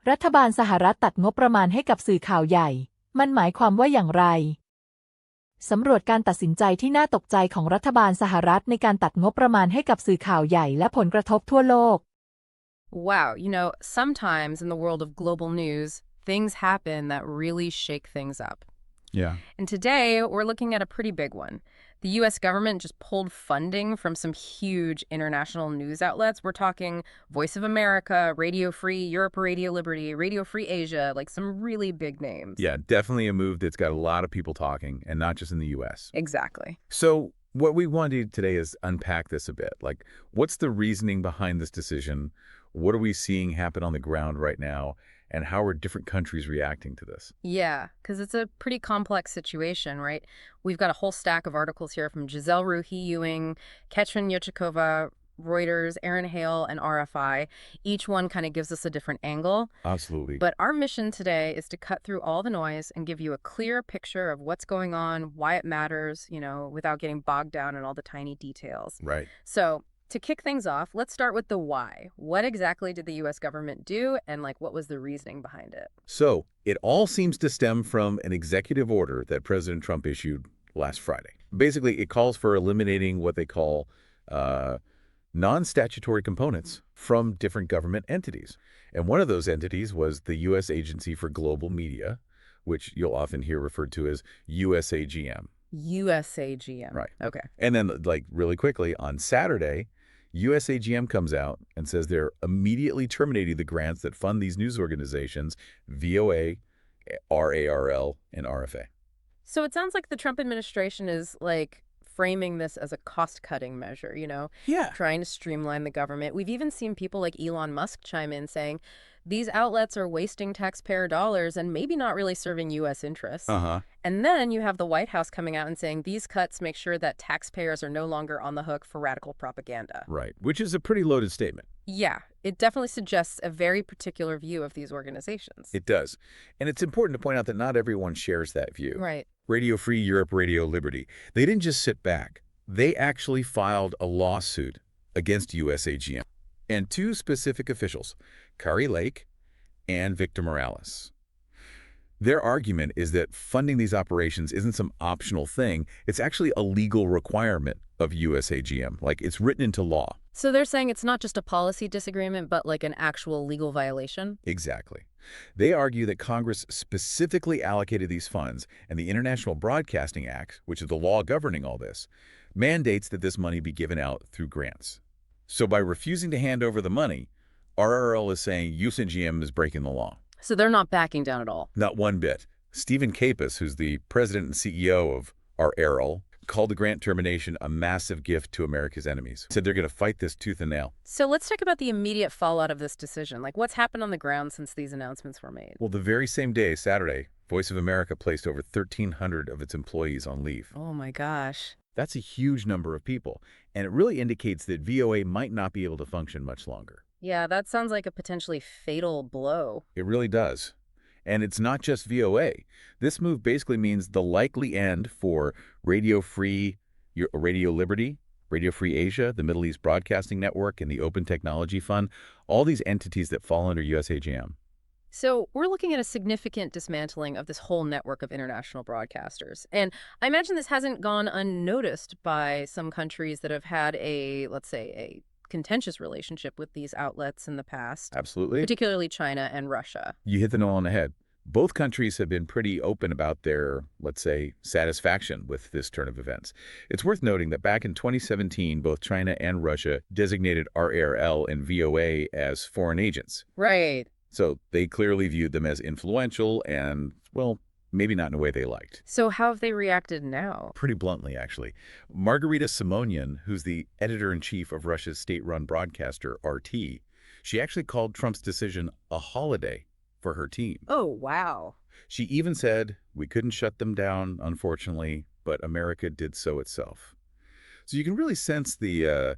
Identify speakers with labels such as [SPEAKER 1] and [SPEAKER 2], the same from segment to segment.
[SPEAKER 1] รัฐบาลสหรัฐตัดงบประมาณให้กับสื่อข่าวใหญ่มันหมายความว่าอย่างไรสำรวจการตัดสินใจที่น่าตกใจของรัฐบาลสหรัฐในการตัดงบประมาณให้กับสื่อข่าวใหญ่และผลกระทบทั่วโลก
[SPEAKER 2] Wow, sometimes in the world of global news, things happen that really shake things up.
[SPEAKER 3] Yeah.
[SPEAKER 2] And today, we're looking at a pretty big one. The U.S. government just pulled funding from some huge international news outlets. We're talking Voice of America, Radio Free Europe, Radio Liberty, Radio Free Asia, like some really big names.
[SPEAKER 3] Yeah, definitely a move that's got a lot of people talking, and not just in the U.S.
[SPEAKER 2] Exactly.
[SPEAKER 3] So what we want to do today is unpack this a bit. Like, what's the reasoning behind this decision? What are we seeing happen on the ground right now? And how are different countries reacting to this?
[SPEAKER 2] Yeah, because it's a pretty complex situation, right? We've got a whole stack of articles here from Giselle Ruhi-Ewing, Ketrin Yochikova, Reuters, Aaron Hale, and RFI. Each one kind of gives us a different angle.
[SPEAKER 3] Absolutely.
[SPEAKER 2] But our mission today is to cut through all the noise and give you a clear picture of what's going on, why it matters, without getting bogged down in all the tiny details.
[SPEAKER 3] Right.
[SPEAKER 2] So to kick things off, let's start with the why. What exactly did the U.S. government do, and what was the reasoning behind it?
[SPEAKER 3] So it all seems to stem from an executive order that President Trump issued last Friday. Basically, it calls for eliminating what they call non-statutory components from different government entities. And one of those entities was the U.S. Agency for Global Media, which you'll often hear referred to as USAGM.
[SPEAKER 2] USAGM.
[SPEAKER 3] Right.
[SPEAKER 2] Okay.
[SPEAKER 3] And then, really quickly, on Saturday, USAGM comes out and says they're immediately terminating the grants that fund these news organizations, VOA, RARL, and RFA.
[SPEAKER 2] So it sounds like the Trump administration is, framing this as a cost-cutting measure,
[SPEAKER 3] Yeah.
[SPEAKER 2] trying to streamline the government. We've even seen people like Elon Musk chime in saying, these outlets are wasting taxpayer dollars and maybe not really serving U.S. interests.
[SPEAKER 3] Uh-huh.
[SPEAKER 2] And then you have the White House coming out and saying these cuts make sure that taxpayers are no longer on the hook for radical propaganda.
[SPEAKER 3] Right, which is a pretty loaded statement.
[SPEAKER 2] Yeah, it definitely suggests a very particular view of these organizations.
[SPEAKER 3] It does. And it's important to point out that not everyone shares that view.
[SPEAKER 2] Right.
[SPEAKER 3] Radio Free Europe, Radio Liberty. They didn't just sit back. They actually filed a lawsuit against USAGM and two specific officials, Kari Lake and Victor Morales. Their argument is that funding these operations isn't some optional thing. It's actually a legal requirement of USAGM. It's written into law.
[SPEAKER 2] So they're saying it's not just a policy disagreement, but an actual legal violation?
[SPEAKER 3] Exactly. They argue that Congress specifically allocated these funds, and the International Broadcasting Act, which is the law governing all this, mandates that this money be given out through grants. So by refusing to hand over the money, RRL is saying USAGM is breaking the law.
[SPEAKER 2] So they're not backing down at all?
[SPEAKER 3] Not one bit. Stephen Capus, who's the president and CEO of RRL, called the grant termination a massive gift to America's enemies. Said they're going to fight this tooth and nail.
[SPEAKER 2] So let's talk about the immediate fallout of this decision. What's happened on the ground since these announcements were made?
[SPEAKER 3] Well, the very same day, Saturday, Voice of America placed over 1,300 of its employees on leave.
[SPEAKER 2] Oh my gosh.
[SPEAKER 3] That's a huge number of people, and it really indicates that VOA might not be able to function much longer.
[SPEAKER 2] Yeah, that sounds like a potentially fatal blow.
[SPEAKER 3] It really does. And it's not just VOA. This move basically means the likely end for Radio Free, Radio Liberty, Radio Free Asia, the Middle East Broadcasting Network, and the Open Technology Fund, all these entities that fall under USAGM.
[SPEAKER 2] So we're looking at a significant dismantling of this whole network of international broadcasters. And I imagine this hasn't gone unnoticed by some countries that have had let's say, a contentious relationship with these outlets in the past.
[SPEAKER 3] Absolutely.
[SPEAKER 2] Particularly China and Russia.
[SPEAKER 3] You hit the nail on the head. Both countries have been pretty open about their, let's say, satisfaction with this turn of events. It's worth noting that back in 2017, both China and Russia designated RARL and VOA as foreign agents.
[SPEAKER 2] Right.
[SPEAKER 3] So they clearly viewed them as influential and, well, maybe not in a way they liked.
[SPEAKER 2] So how have they reacted now?
[SPEAKER 3] Pretty bluntly, actually. Margarita Simonian, who's the editor-in-chief of Russia's state-run broadcaster, RT, she actually called Trump's decision a holiday for her team.
[SPEAKER 2] Oh, wow.
[SPEAKER 3] She even said, we couldn't shut them down, unfortunately, but America did so itself. So you can really sense the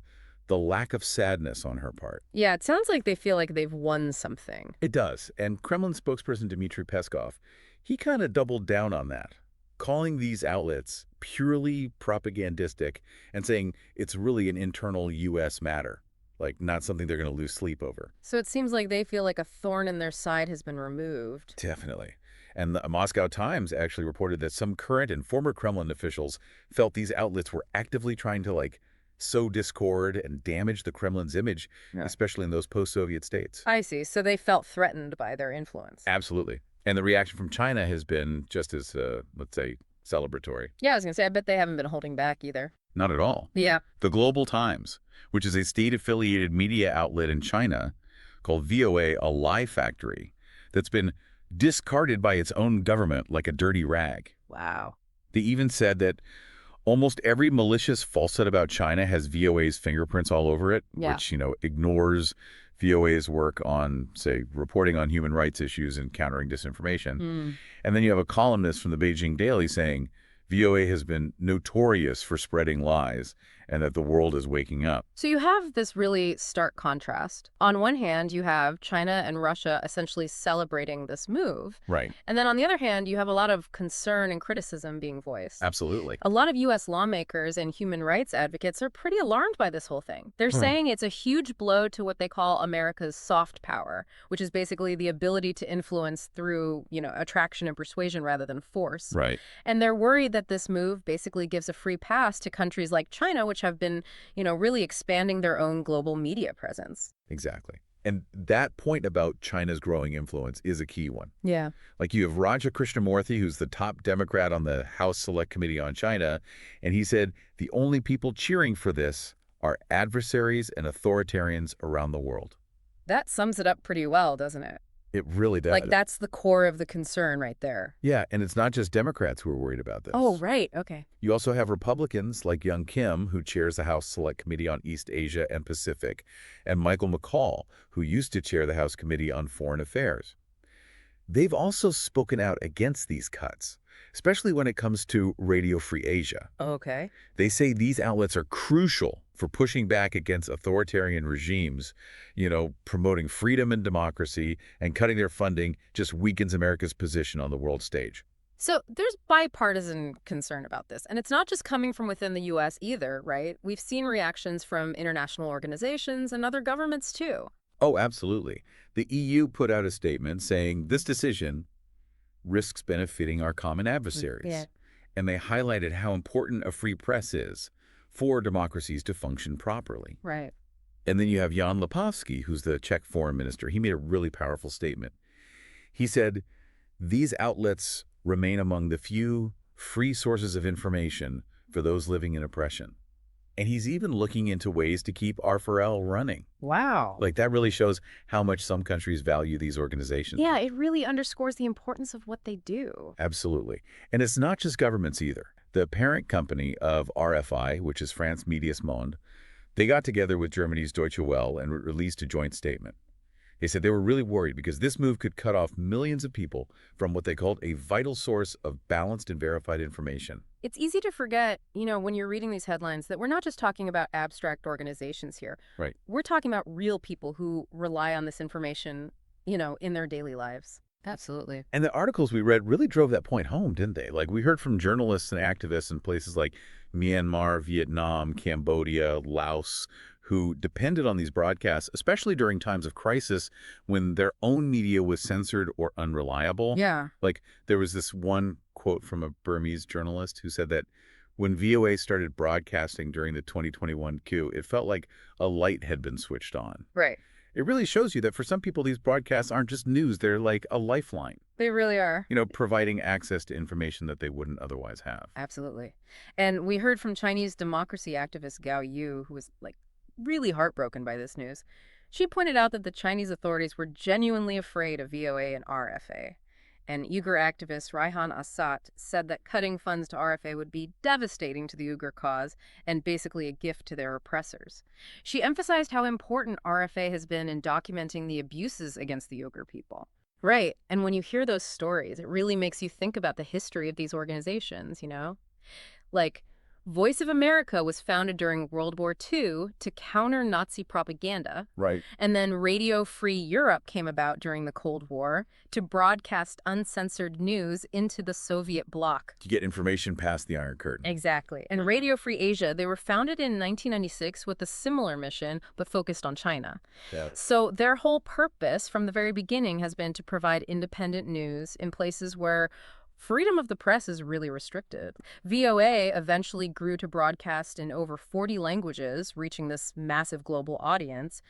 [SPEAKER 3] lack of sadness on her part.
[SPEAKER 2] Yeah, it sounds like they feel like they've won something.
[SPEAKER 3] It does. And Kremlin spokesperson Dmitry Peskov, he kind of doubled down on that, calling these outlets purely propagandistic and saying it's really an internal U.S. matter. like not something they're going to lose sleep over.
[SPEAKER 2] So it seems like they feel like a thorn in their side has been removed.
[SPEAKER 3] Definitely. And the Moscow Times actually reported that some current and former Kremlin officials felt these outlets were actively trying to sow discord and damage the Kremlin's image,
[SPEAKER 2] Yeah.
[SPEAKER 3] especially in those post-Soviet states.
[SPEAKER 2] I see. So they felt threatened by their influence.
[SPEAKER 3] Absolutely. And the reaction from China has been just as, let's say, celebratory.
[SPEAKER 2] Yeah, I was going to say, I bet they haven't been holding back either.
[SPEAKER 3] Not at all.
[SPEAKER 2] Yeah.
[SPEAKER 3] The Global Times, which is a state-affiliated media outlet in China called VOA, a lie factory, that's been discarded by its own government like a dirty rag.
[SPEAKER 2] Wow.
[SPEAKER 3] They even said that almost every malicious falsehood about China has VOA's fingerprints all over it,
[SPEAKER 2] Yeah.
[SPEAKER 3] which, ignores VOA's work on, say, reporting on human rights issues and countering disinformation. And then you have a columnist from the Beijing Daily saying VOA has been notorious for spreading lies and that the world is waking up.
[SPEAKER 2] So you have this really stark contrast. On one hand, you have China and Russia essentially celebrating this move.
[SPEAKER 3] Right.
[SPEAKER 2] And then on the other hand, you have a lot of concern and criticism being voiced.
[SPEAKER 3] Absolutely.
[SPEAKER 2] A lot of U.S. lawmakers and human rights advocates are pretty alarmed by this whole thing. They're saying it's a huge blow to what they call America's soft power, which is basically the ability to influence through, attraction and persuasion rather than force.
[SPEAKER 3] Right.
[SPEAKER 2] And they're worried that this move basically gives a free pass to countries like China, which have been, really expanding their own global media presence.
[SPEAKER 3] Exactly. And that point about China's growing influence is a key one.
[SPEAKER 2] Yeah.
[SPEAKER 3] Like you have Raja Krishnamurthy, who's the top Democrat on the House Select Committee on China, and he said the only people cheering for this are adversaries and authoritarians around the world.
[SPEAKER 2] That sums it up pretty well, doesn't it?
[SPEAKER 3] It really does.
[SPEAKER 2] Like, that's the core of the concern right there.
[SPEAKER 3] Yeah, and it's not just Democrats who are worried about this.
[SPEAKER 2] Oh, right. Okay.
[SPEAKER 3] You also have Republicans like Young Kim, who chairs the House Select Committee on East Asia and Pacific, and Michael McCaul, who used to chair the House Committee on Foreign Affairs. They've also spoken out against these cuts, especially when it comes to Radio Free Asia.
[SPEAKER 2] Okay.
[SPEAKER 3] They say these outlets are crucial for pushing back against authoritarian regimes, promoting freedom and democracy, and cutting their funding just weakens America's position on the world stage.
[SPEAKER 2] So there's bipartisan concern about this, and it's not just coming from within the U.S. either, right? We've seen reactions from international organizations and other governments too.
[SPEAKER 3] Oh, absolutely. The EU put out a statement saying this decision risks benefiting our common adversaries.
[SPEAKER 2] Yeah.
[SPEAKER 3] And they highlighted how important a free press is for democracies to function properly.
[SPEAKER 2] Right.
[SPEAKER 3] And then you have Jan Lipovsky, who's the Czech foreign minister. He made a really powerful statement. He said, these outlets remain among the few free sources of information for those living in oppression. And he's even looking into ways to keep R4L running.
[SPEAKER 2] Wow.
[SPEAKER 3] Like, that really shows how much some countries value these organizations.
[SPEAKER 2] Yeah, it really underscores the importance of what they do.
[SPEAKER 3] Absolutely. And it's not just governments either. The parent company of RFI, which is France Medias Monde, they got together with Germany's Deutsche Welle and released a joint statement. They said they were really worried because this move could cut off millions of people from what they called a vital source of balanced and verified information.
[SPEAKER 2] It's easy to forget, when you're reading these headlines, that we're not just talking about abstract organizations here.
[SPEAKER 3] Right.
[SPEAKER 2] We're talking about real people who rely on this information, in their daily lives. Absolutely.
[SPEAKER 3] And the articles we read really drove that point home, didn't they? Like, we heard from journalists and activists in places like Myanmar, Vietnam, Cambodia, Laos, who depended on these broadcasts, especially during times of crisis when their own media was censored or unreliable.
[SPEAKER 2] Yeah.
[SPEAKER 3] Like, there was this one quote from a Burmese journalist who said that when VOA started broadcasting during the 2021 coup, it felt like a light had been switched on.
[SPEAKER 2] Right.
[SPEAKER 3] It really shows you that for some people, these broadcasts aren't just news. They're like a lifeline,
[SPEAKER 2] They really are.
[SPEAKER 3] providing access to information that they wouldn't otherwise have.
[SPEAKER 2] Absolutely. And we heard from Chinese democracy activist Gao Yu, who was really heartbroken by this news. She pointed out that the Chinese authorities were genuinely afraid of VOA and RFA. And Uyghur activist Raihan Assat said that cutting funds to RFA would be devastating to the Uyghur cause and basically a gift to their oppressors. She emphasized how important RFA has been in documenting the abuses against the Uyghur people. Right. And when you hear those stories, it really makes you think about the history of these organizations, Like, Voice of America was founded during World War II to counter Nazi propaganda.
[SPEAKER 3] Right.
[SPEAKER 2] And then Radio Free Europe came about during the Cold War to broadcast uncensored news into the Soviet bloc.
[SPEAKER 3] To get information past the Iron Curtain.
[SPEAKER 2] Exactly. And Radio Free Asia, they were founded in 1996 with a similar mission, but focused on China.
[SPEAKER 3] Yeah.
[SPEAKER 2] So their whole purpose from the very beginning has been to provide independent news in places where freedom of the press is really restricted. VOA eventually grew to broadcast in over 40 languages, reaching this massive global audience.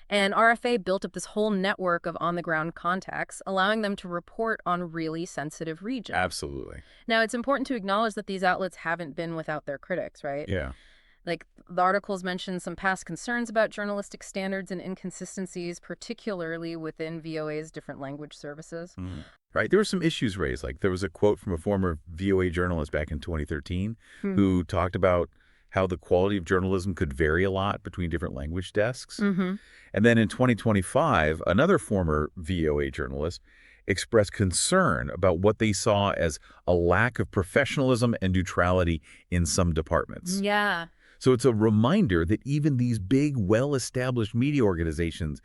[SPEAKER 2] And RFA built up this whole network of on-the-ground contacts, allowing them to report on really sensitive regions.
[SPEAKER 3] Absolutely.
[SPEAKER 2] Now, it's important to acknowledge that these outlets haven't been without their critics, right?
[SPEAKER 3] Yeah.
[SPEAKER 2] Like, the articles mentioned some past concerns about journalistic standards and inconsistencies, particularly within VOA's different language services.
[SPEAKER 3] Right. There were some issues raised. Like, there was a quote from a former VOA journalist back in 2013 who talked about how the quality of journalism could vary a lot between different language desks. And then in 2025, another former VOA journalist expressed concern about what they saw as a lack of professionalism and neutrality in some departments.
[SPEAKER 2] Yeah.
[SPEAKER 3] So it's a reminder that even these big, well-established media organizations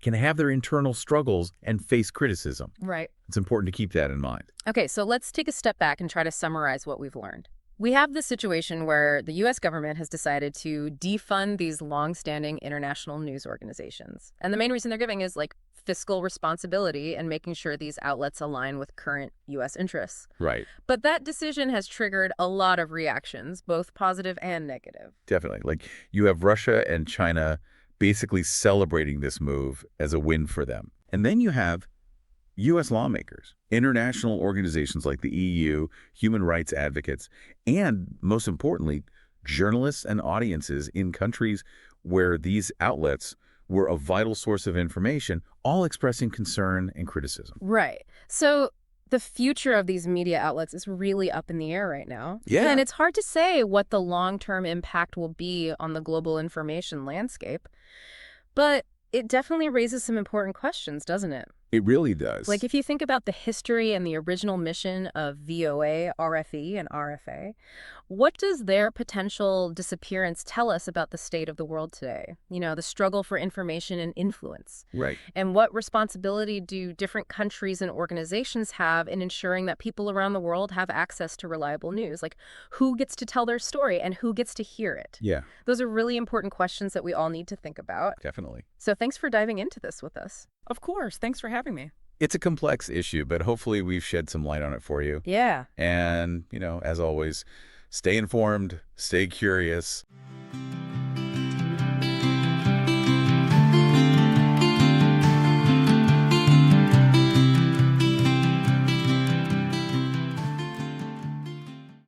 [SPEAKER 3] can have their internal struggles and face criticism.
[SPEAKER 2] Right.
[SPEAKER 3] It's important to keep that in mind.
[SPEAKER 2] Okay, so let's take a step back and try to summarize what we've learned. We have this situation where the U.S. government has decided to defund these long-standing international news organizations. And the main reason they're giving is, like, fiscal responsibility and making sure these outlets align with current U.S. interests.
[SPEAKER 3] Right.
[SPEAKER 2] But that decision has triggered a lot of reactions, both positive and negative.
[SPEAKER 3] Definitely. Like, you have Russia and China basically celebrating this move as a win for them. And then you have U.S. lawmakers, international organizations like the EU, human rights advocates, and, most importantly, journalists and audiences in countries where these outlets were a vital source of information, all expressing concern and criticism.
[SPEAKER 2] Right. So the future of these media outlets is really up in the air right now.
[SPEAKER 3] Yeah.
[SPEAKER 2] And it's hard to say what the long-term impact will be on the global information landscape. But it definitely raises some important questions, doesn't it?
[SPEAKER 3] It really does.
[SPEAKER 2] Like, if you think about the history and the original mission of VOA, RFE, and RFA, what does their potential disappearance tell us about the state of the world today? You know, the struggle for information and influence.
[SPEAKER 3] Right.
[SPEAKER 2] And what responsibility do different countries and organizations have in ensuring that people around the world have access to reliable news? Like, who gets to tell their story and who gets to hear it?
[SPEAKER 3] Yeah.
[SPEAKER 2] Those are really important questions that we all need to think about.
[SPEAKER 3] Definitely.
[SPEAKER 2] So thanks for diving into this with us.
[SPEAKER 4] Of course. Thanks for having me.
[SPEAKER 3] It's a complex issue, but hopefully we've shed some light on it for you.
[SPEAKER 2] Yeah.
[SPEAKER 3] And, as always, stay informed, stay curious.